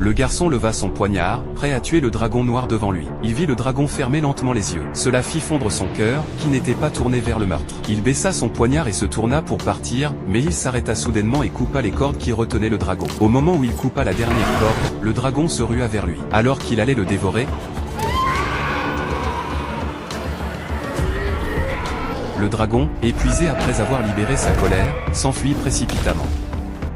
Le garçon leva son poignard, prêt à tuer le dragon noir devant lui. Il vit le dragon fermer lentement les yeux. Cela fit fondre son cœur, qui n'était pas tourné vers le meurtre. Il baissa son poignard et se tourna pour partir, mais il s'arrêta soudainement et coupa les cordes qui retenaient le dragon. Au moment où il coupa la dernière corde, le dragon se rua vers lui. Alors qu'il allait le dévorer, le dragon, épuisé après avoir libéré sa colère, s'enfuit précipitamment.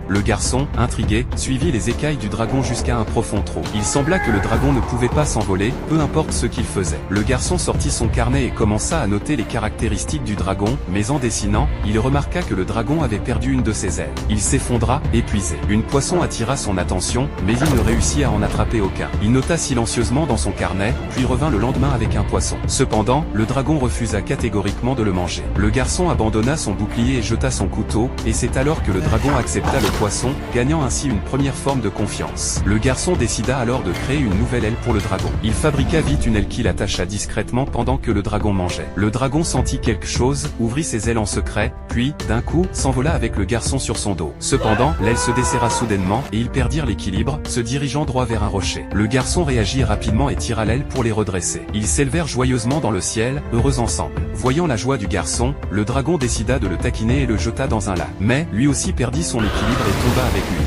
Le garçon, intrigué, suivit les écailles du dragon jusqu'à un profond trou. Il sembla que le dragon ne pouvait pas s'envoler, peu importe ce qu'il faisait. Le garçon sortit son carnet et commença à noter les caractéristiques du dragon, mais en dessinant, il remarqua que le dragon avait perdu une de ses ailes. Il s'effondra, épuisé. Une poisson attira son attention, mais il ne réussit à en attraper aucun. Il nota silencieusement dans son carnet, puis revint le lendemain avec un poisson. Cependant, le dragon refusa catégoriquement de le manger. Le garçon abandonna son bouclier et jeta son couteau, et c'est alors que le dragon accepta le poisson, gagnant ainsi une première forme de confiance. Le garçon décida alors de créer une nouvelle aile pour le dragon. Il fabriqua vite une aile qu'il attacha discrètement pendant que le dragon mangeait. Le dragon sentit quelque chose, ouvrit ses ailes en secret, puis, d'un coup, s'envola avec le garçon sur son dos. Cependant, l'aile se desserra soudainement, et ils perdirent l'équilibre, se dirigeant droit vers un rocher. Le garçon réagit rapidement et tira l'aile pour les redresser. Ils s'élevèrent joyeusement dans le ciel, heureux ensemble. Voyant la joie du garçon, le dragon décida de le taquiner et le jeta dans un lac. Mais, lui aussi perdit son équilibre et tomba avec lui.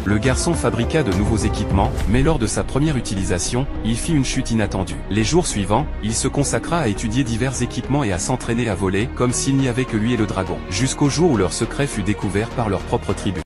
Le garçon fabriqua de nouveaux équipements, mais lors de sa première utilisation, il fit une chute inattendue. Les jours suivants, il se consacra à étudier divers équipements et à s'entraîner à voler, comme s'il n'y avait que lui et le dragon. Jusqu'au jour où leur secret fut découvert par leur propre tribu.